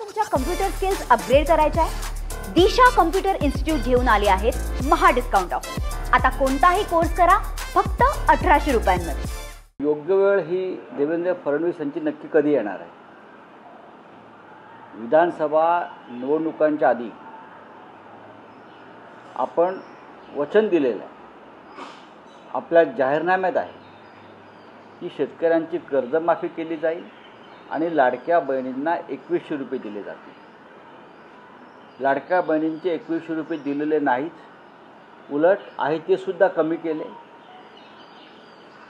तुमच्या computer skills upgrade करायच्या आहे? दिशा कम्प्युटर इन्स्टिट्यूट घेऊन आले आहेत महा डिस्काउंट ऑफर। आता कोणताही कोर्स करा फक्त 1800 रुपयांमध्ये। योग्य वेळ ही देवेंद्र फडणवीस यांची नक्की कधी येणार आहे? विधानसभा निवडणुकांच्या आधी आपण वचन दिलेलं आहे, आपल्या जाहीरनाम्यात आहे की शेतकऱ्यांची कर्जमाफी केली जाईल आणि लाडक्या बहिणींना 2100 रुपये दिले जातील। लाडक्या बहिणींचे 2100 रुपये दिलेले नाहीत, उलट आहे ते सुद्धा कमी केले।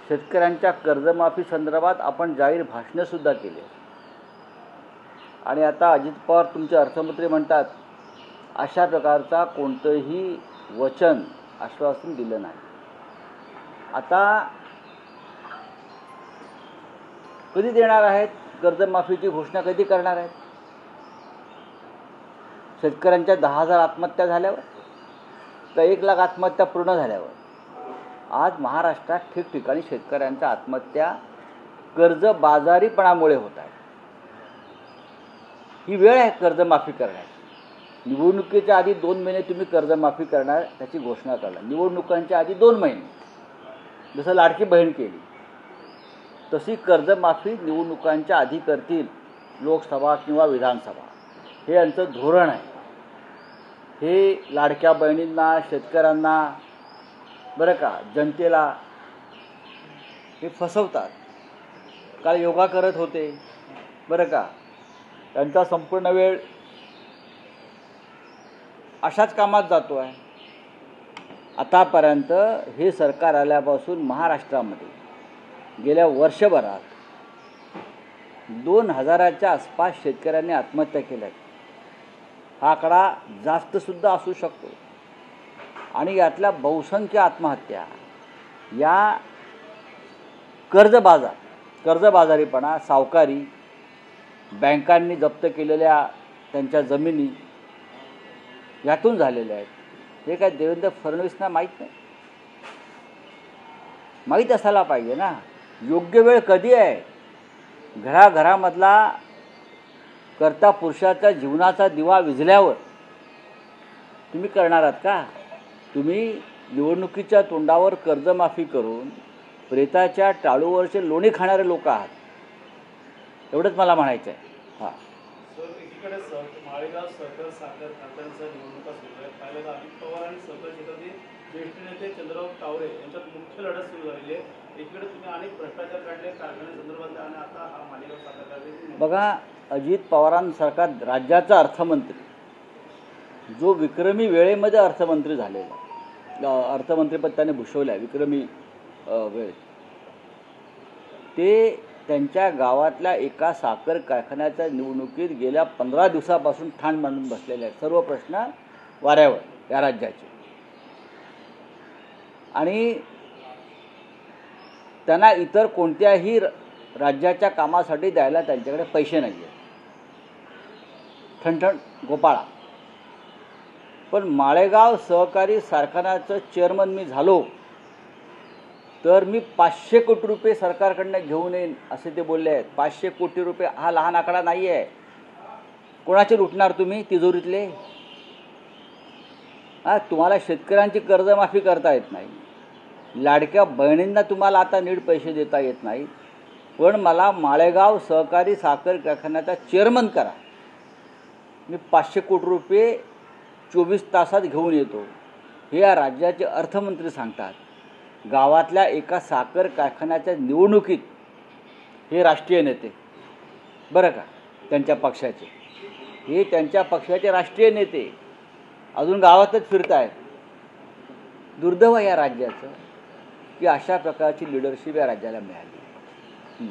शेतकऱ्यांच्या कर्जमाफी संदर्भात आपण जाहीर भाषणंसुद्धा केले आणि आता अजित पवार तुमचे अर्थमंत्री म्हणतात अशा प्रकारचा कोणतंही वचन आश्वासन दिलं नाही। आता कधी देणार आहेत? कर्जमाफीची घोषणा कधी करणार आहेत? शेतकऱ्यांच्या 10,000 आत्महत्या झाल्यावर तर 1 लाख आत्महत्या पूर्ण झाल्यावर आज महाराष्ट्रात ठिकठिकाणी शेतकऱ्यांच्या आत्महत्या कर्जबाजारीपणामुळे होत आहेत। ही वेळ आहे कर्जमाफी करण्याची। निवडणुकीच्या आधी 2 महिने तुम्ही कर्जमाफी करणार त्याची घोषणा करणार, निवडणुकांच्या आधी 2 महिने, जसं लाडकी बहीण केली तशी कर्जमाफी निवडणुकांच्या आधी करतील लोकसभा किंवा विधानसभा। हे यांचं धोरण आहे। हे लाडक्या बहिणींना, शेतकऱ्यांना, बरं का, जनतेला हे फसवतात। काल योगा करत होते, बरं का, त्यांचा संपूर्ण वेळ अशाच कामात जातो आहे। आतापर्यंत हे सरकार आल्यापासून महाराष्ट्रामध्ये गेल्या वर्षभरात 2000च्या आसपास शेतकऱ्यांनी आत्महत्या केल्या। हा आकडा जास्तसुद्धा असू शकतो आणि यातल्या बहुसंख्य आत्महत्या या कर्जबाजारीपणा, सावकारी, बँकांनी जप्त केलेल्या त्यांच्या जमिनी यातून झालेल्या आहेत। हे काय देवेंद्र फडणवीसना माहीत नाही? माहीत असायला पाहिजे ना। योग्य वेळ कधी आहे? घराघरामधला कर्ता पुरुषाच्या जीवनाचा दिवा विझल्यावर तुम्ही करणार आहात का? तुम्ही निवडणुकीच्या तोंडावर कर्जमाफी करून प्रेताच्या टाळूवरचे लोणी खाणारे लोक आहात, एवढंच मला म्हणायचं आहे। हां सर, एकीकडे माळेगाव सहकार साखर कारखान्याच्या निवडणुका सुरू आहेत। पहिल्यांदा अजित पवार आणि सहकार क्षेत्रातील ज्येष्ठ नेते चंद्रराव तावरे यांच्यात मुख्य लढत सुरू झालेली आहे। एकीकडे तुम्ही अनेक भ्रष्टाचार काढले कारखान्यासंदर्भात आणि आता हा माळेगाव साखर कारखाना। बघा, अजित पवारांसारखा राज्याचा अर्थमंत्री जो विक्रमी वेळेमध्ये अर्थमंत्री झालेला, अर्थमंत्रीपद त्याने भूषवलं आहे विक्रमी वेळेत, ते त्यांच्या गावातल्या एका साखर कारखान्याच्या निवडणुकीत गेल्या 15 दिवसापासून ठाण मांडून बसलेले आहेत। सर्व प्रश्न वाऱ्यावर या राज्याचे, आणि त्यांना इतर कोणत्याही राज्याच्या कामासाठी द्यायला त्यांच्याकडे पैसे नाही आहेत। ठणठण गोपाळा। पण माळेगाव सहकारी कारखान्याचं चेअरमन मी झालो तर मी 500 कोटी रुपये सरकारकडनं घेऊन येईन असे ते बोलले आहेत। 500 कोटी रुपये हा लहान आकडा नाही आहे। कोणाचे लुटणार तुम्ही तिजोरीतले? तुम्हाला शेतकऱ्यांची कर्जमाफी करता येत नाही, लाडक्या बहिणींना तुम्हाला आता नीट पैसे देता येत नाहीत, पण मला माळेगाव सहकारी साखर कारखान्याचा चेअरमन करा, मी 500 कोटी रुपये 24 तासात घेऊन येतो, हे या राज्याचे अर्थमंत्री सांगतात। गावातल्या एका साखर कारखान्याच्या निवडणुकीत हे राष्ट्रीय नेते, बरं का, त्यांच्या पक्षाचे, हे त्यांच्या पक्षाचे राष्ट्रीय नेते अजून गावातच फिरत आहेत। दुर्दैव आहे या राज्याचं की अशा प्रकारची लिडरशिप या राज्याला मिळाली।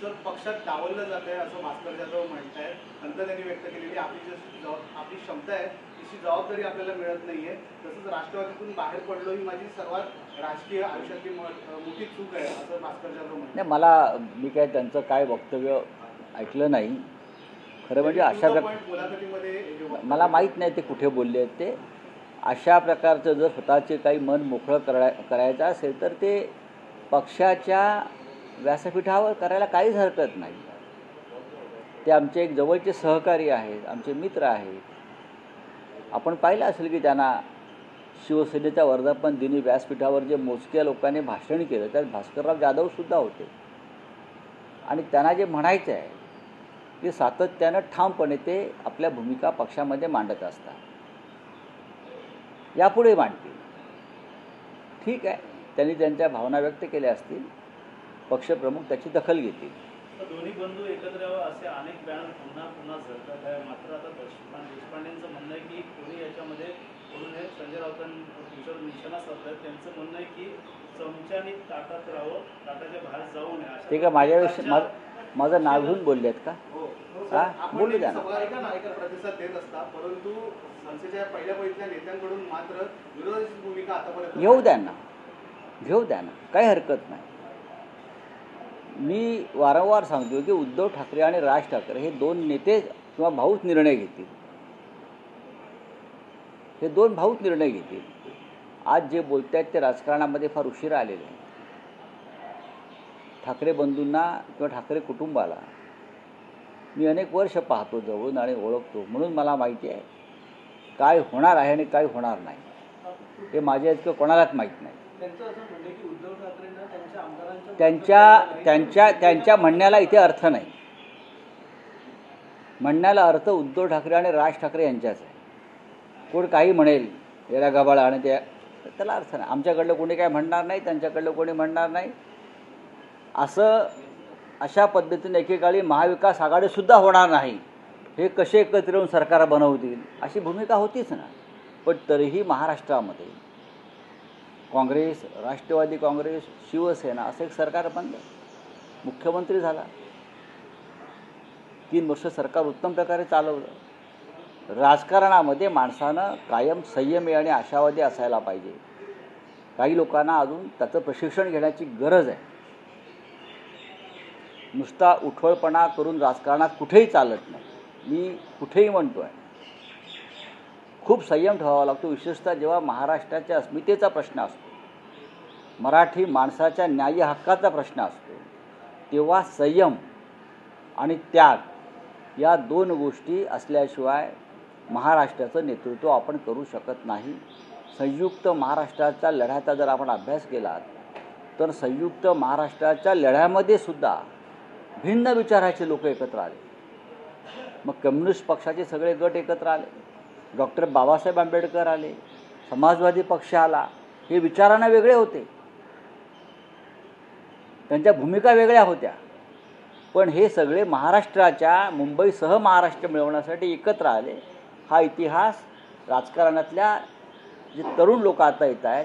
सर, पक्षात डावललं जात आहे असं भास्कर जाधव म्हणत आहेत, नंतर त्यांनी व्यक्त केलेली आपली क्षमता आहे तशी जबाबदारी आपल्याला मिळत नाहीये, तसंच राष्ट्रवादीतून बाहेर पडलो ही माझी सर्वात राजकीय आयुष्यातली मोठी चूक आहे असं भास्कर जाधव म्हणतात। नाही, मी काय त्यांचं काय वक्तव्य ऐकलं नाही खरं म्हणजे। अशा प्रकार मला माहीत नाही ते कुठे बोलले आहेत ते। अशा प्रकारचं जर स्वतःचे काही मन मोकळं करायचं असेल तर ते पक्षाच्या व्यासपीठावर करायला काहीच हरकत नाही। ते आमचे एक जवळचे सहकारी आहेत, आमचे मित्र आहेत. आपण पाहिलं असेल की त्यांना शिवसेनेच्या वर्धापन दिनी व्यासपीठावर जे मोजक्या लोकांनी भाषण केलं त्यात भास्करराव जाधवसुद्धा होते. आणि त्यांना जे म्हणायचं आहे ते सातत्यानं ठामपणे ते आपल्या भूमिका पक्षामध्ये मांडत असतात. यापुढे मांडतील. ठीक आहे, त्यांनी त्यांच्या भावना व्यक्त केल्या असतील, पक्षप्रमुख त्याची दखल घेतील. दोन्ही बंधू एकत्र यावं असे अनेक बॅनर पुन्हा पुन्हा झळकत आहे. मात्र आता देशपांडेंचं म्हणणं आहे की कोणी याच्यामध्ये कोणी हे संजय राऊतांवर निशाणा साधलाय. त्यांचं म्हणणं आहे की चमच्याने ताटात राहावं, ताटाच्या बाहेर जाऊ नये. ते का माझ्याविषयी माझं नाव घेऊन बोलले आहेत का? बोलू द्या ना. प्रतिसाद देत असता, परंतु संसदेच्या पहिल्या पहिल्या नेत्यांकडून मात्र विरोधाची भूमिका आतापर्यंत घेऊ द्या ना, काही हरकत नाही. मी वारंवार सांगतो की उद्धव ठाकरे आणि राज ठाकरे हे दोन नेते किंवा भाऊच निर्णय घेतील. हे दोन भाऊच निर्णय घेतील. आज जे बोलत आहेत ते राजकारणामध्ये फार उशिरा आलेले आहेत. ठाकरे बंधूंना किंवा ठाकरे कुटुंबाला मी अनेक वर्ष पाहतो जवळून आणि ओळखतो, म्हणून मला माहिती आहे काय होणार आहे आणि काय होणार नाही. हे माझ्या इतकं कोणालाच माहीत नाही. त्यांचं असं म्हणणं की उद्धव ठाकरेंना त्यांच्या आमदारांच्या त्यांच्या म्हणण्याला इथे अर्थ नाही. म्हणण्याला अर्थ उद्धव ठाकरे आणि राज ठाकरे यांच्याच आहे. कोण काही म्हणेल याला गबाळा आणि त्याला अर्थ नाही. आमच्याकडलं कोणी काय म्हणणार नाही, त्यांच्याकडलं कोणी म्हणणार नाही. अशा पद्धतीने एकेकाळी महाविकास आघाडीसुद्धा होणार नाही. हे कसे एकत्र येऊन सरकार बनवतील अशी भूमिका होतीच ना. पण तरीही महाराष्ट्रामध्ये काँग्रेस, राष्ट्रवादी काँग्रेस, शिवसेना असं एक सरकार बनलं. मुख्यमंत्री झाला. 3 वर्ष सरकार उत्तम प्रकारे चालवलं. राजकारणामध्ये माणसानं कायम संयमी आणि आशावादी असायला पाहिजे. काही लोकांना अजून त्याचं प्रशिक्षण घेण्याची गरज आहे. नुसता उठवळपणा करून राजकारणात कुठेही चालत नाही. मी कुठेही म्हणतो आहे खूप संयम ठेवावा लागतो, विशेषतः जेव्हा महाराष्ट्राच्या अस्मितेचा प्रश्न असतो, मराठी माणसाच्या न्याय्य हक्काचा प्रश्न असतो, तेव्हा संयम आणि त्याग या 2 गोष्टी असल्याशिवाय महाराष्ट्राचं नेतृत्व आपण करू शकत नाही. संयुक्त महाराष्ट्राच्या लढ्याचा जर आपण अभ्यास केला तर संयुक्त महाराष्ट्राच्या लढ्यामध्ये सुद्धा भिन्न विचाराचे लोक एकत्र आले. मग कम्युनिस्ट पक्षाचे सगळे गट एकत्र आले, डॉक्टर बाबासाहेब आंबेडकर आले, समाजवादी पक्ष आला. हे विचारांना वेगळे होते, त्यांच्या भूमिका वेगळ्या होत्या, पण हे सगळे महाराष्ट्राच्या मुंबईसह महाराष्ट्र मिळवण्यासाठी एकत्र आले. हा इतिहास राजकारणातल्या जे तरुण लोक आता येत आहेत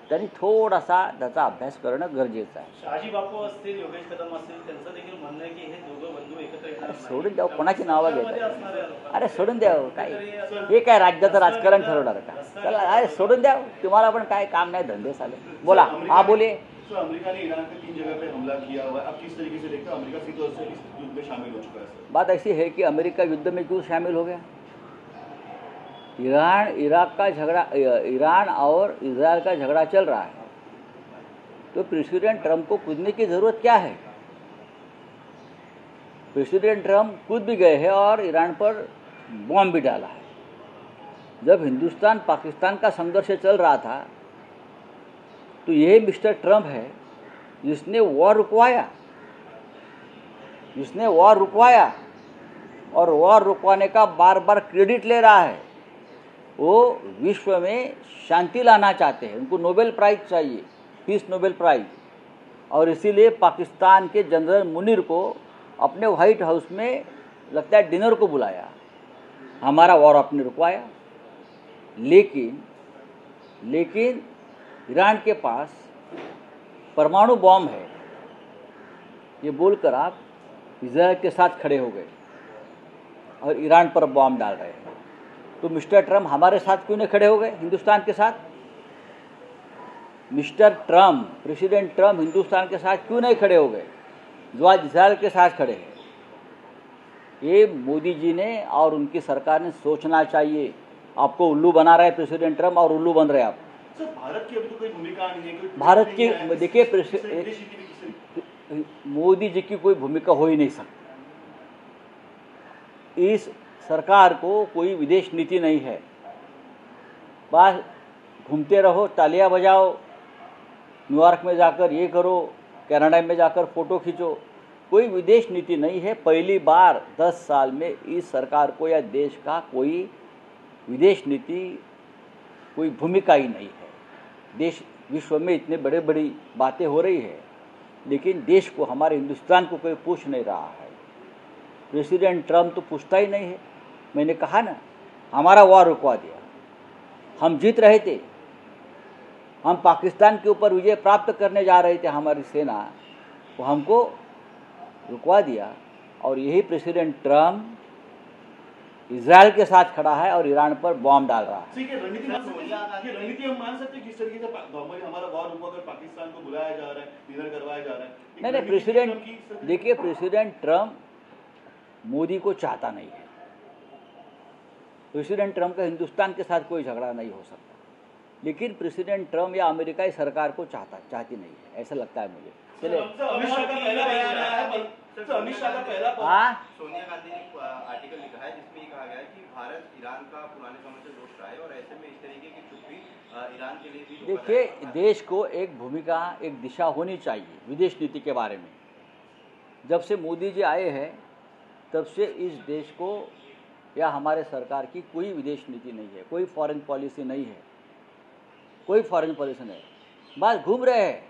त्यांनी थोडासा त्याचा अभ्यास करणं गरजेचं आहे. शहाजी बापू असतील, योगेश कदम असतील, त्यांचं देखील म्हणणं आहे की हे दोघं बंधू एकत्र येणार नाही. सोडून द्यावं, कोणाची नावं घेतात? अरे सोडून द्यावं, काय हे काय राज्याचं राजकारण ठरवणार का? चला अरे सोडून द्यावं, तुम्हाला पण काय काम नाही, धंदे चाले. बोला. हा बोले. अमेरिका ने ईरान पे 3 जगह पे हमला किया हुआ है. अब किस तरीके से देखते हो अमेरिका सीधे तौर से इस युद्ध में शामिल हो चुका है सर? बात ऐसी है कि अमेरिका युद्ध में क्यों शामिल हो गया? ईरान और इजराइल का झगड़ा चल रहा है, तो प्रेसिडेंट ट्रंप को कूदने की ज़रूरत क्या है? प्रेसिडेंट ट्रंप कूद भी गए हैं और ईरान पर बॉम्ब भी डाला है. जब हिंदुस्तान पाकिस्तान का संघर्ष चल रहा था तो ये मिस्टर ट्रंप है जिसने वॉर रुकवाया और वॉर रुकवाने का बार बार क्रेडिट ले रहा है. वो विश्व में शांति लाना चाहते हैं, उनको नोबेल प्राइज़ चाहिए, पीस नोबेल प्राइज़. और इसीलिए पाकिस्तान के जनरल मुनीर को अपने व्हाइट हाउस में लगता है डिनर को बुलाया. हमारा वॉर आपने रुकवाया, लेकिन ईरान के पास परमाणु बॉम्ब है, ये बोलकर आप इजराइल के साथ खड़े हो गए और ईरान पर बॉम्ब डाल रहे हैं. तो मिस्टर ट्रंप हमारे साथ क्यों नहीं खड़े हो गए, हिंदुस्तान के साथ? Mister Trump, president Trump Hindustan के साथ क्यों नहीं खड़े हो गए जो आज इजराइल के साथ खड़े हैं? ये मोदी जी ने और उनकी सरकार ने सोचना चाहिए. आपको उल्लू बना रहे प्रेसिडेंट ट्रंप और उल्लू बन रहे आप. सर भारत की अभी तो कोई भूमिका नहीं है. भारत की देखिए मोदी जी की कोई भूमिका हो ही नहीं सकती. इस सरकार को कोई विदेश नीति नहीं है। बस घूमते रहो, तालियां बजाओ, न्यूयॉर्क में जाकर ये करो, कनाडा में जाकर फ़ोटो खींचो, कोई विदेश नीति नहीं है। पहली बार 10 साल में इस सरकार को या देश का कोई विदेश नीति, कोई भूमिका ही नहीं है। देश विश्व में इतने बड़े बड़ी बातें हो रही है, लेकिन देश को, हमारे हिंदुस्तान को कोई पूछ नहीं रहा है। प्रेसिडेंट ट्रम्प तो पूछता ही नहीं है। मैंने कहा ना, हमारा वॉर रुकवा दिया, हम जीत रहे थे, हम पाकिस्तान के ऊपर विजय प्राप्त करने जा रहे थे, हमारी सेना, वो हमको रुकवा दिया। और यही प्रेसिडेंट ट्रम्प इजराइल के साथ खड़ा है और ईरान पर बॉम्ब डाल रहा है। ठीक है, रणनीति हम मान सकते हैं किस तरीके से नॉर्मली हमारा वॉर रुकवा कर पाकिस्तान को बुलाया जा रहा है, डिनर करवाया जा रहा है। नहीं, प्रेसिडेंट देखिए, प्रेसिडेंट ट्रम्प मोदी को चाहता नहीं है। प्रेसिडेंट ट्रम्प का हिंदुस्तान के साथ कोई झगड़ा नहीं हो सकता, लेकिन प्रेसिडेंट ट्रम्प या अमेरिकाई सरकार को चाहती नहीं है, ऐसा लगता है मुझे। चलिए, अमित शाह का पहला बयान आया है, अमित शाह का पहला सोनिया गांधी ने आर्टिकल लिखा है जिसमें ये कहा गया है कि भारत ईरान का पुराने समय से दोस्त रहा है और ऐसे में इस तरीके की चुप्पी ईरान के लिए भी। देखिए, देश को एक भूमिका, एक दिशा होनी चाहिए विदेश नीति के बारे में। जब से मोदी जी आए हैं तब से इस देश को या हमारे सरकार की कोई विदेश नीति नहीं है, कोई फॉरेन पॉलिसी नहीं है, कोई फॉरेन पॉलिसी नहीं। बस घूम रहे हैं,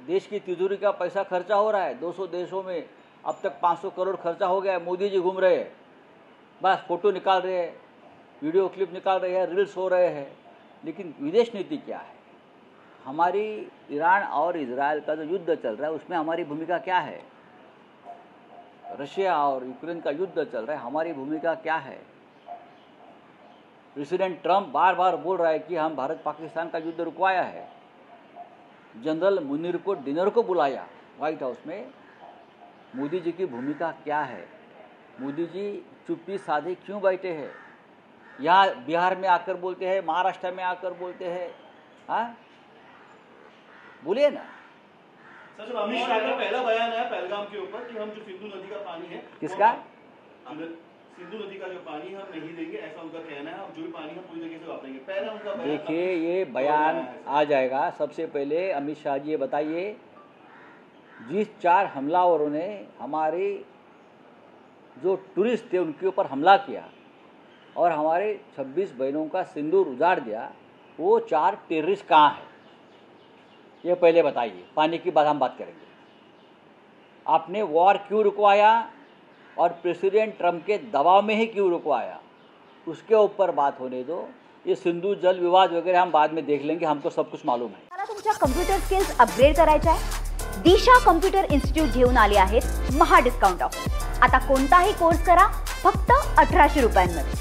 देश की तिजोरी का पैसा खर्चा हो रहा है। 200 देशों में अब तक 500 करोड़ खर्चा हो गया है। मोदी जी घूम रहे हैं, बस फोटो निकाल रहे हैं, वीडियो क्लिप निकाल रहे हैं, रील्स हो रहे हैं, लेकिन विदेश नीति क्या है? हमारी ईरान और इजराइल का जो युद्ध चल रहा है उसमें हमारी भूमिका क्या है? रशिया और यूक्रेन का युद्ध चल रहा है, हमारी भूमिका क्या है? प्रेसिडेंट ट्रम्प बार बार बोल रहा है कि हम भारत पाकिस्तान का युद्ध रुकवाया है। जनरल मुनीर को डिनर को बुलाया व्हाइट हाउस में। मोदी जी की भूमिका क्या है? मोदी जी चुप्पी साधे क्यों बैठे हैं? यहाँ बिहार में आकर बोलते हैं, महाराष्ट्र में आकर बोलते हैं, हाँ बोलिए ना। सर, अमित शाह का पहला बयान है पहलगाम के ऊपर कि हम जो सिंधु नदी का पानी है, किसका? सिंधु नदी का जो पानी हम नहीं देंगे, ऐसा उनका कहना है। जो भी पानी हम पूरी तरीके से वापरेंगे, पहला उनका बयान। देखिए, ये बयान आ जाएगा। सबसे पहले अमित शाह जी ये बताइए, जिस 4 हमलावरों ने हमारे जो टूरिस्ट थे उनके ऊपर हमला किया और हमारे 26 बहनों का सिंदूर उजाड़ दिया, वो 4 टेररिस्ट कहाँ हैं? ये पहले बताइए। पानी की बात हम बात करेंगे। आपने वॉर क्यों रुकवाया और प्रेसिडेंट ट्रम्प के दबाव में ही क्यों रुकवाया, उसके ऊपर बात होने दो। ये सिंधु जल विवाद वगैरह हम बाद में देख लेंगे, हमको सब कुछ मालूम है। मला तुमच्या कम्प्युटर स्किल्स अपग्रेड करायच्या आहे? दिशा कम्प्युटर इन्स्टिट्यूट घेऊन आले आहेत महा डिस्काउंट ऑफर। आता कोणताही कोर्स करा फक्त 1800 रुपयांमध्ये।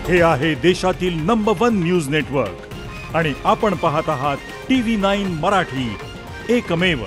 हे आहे देशातील नंबर 1 न्यूज नेटवर्क आणि आपण पाहत आहात TV9 मराठी, एकमेव।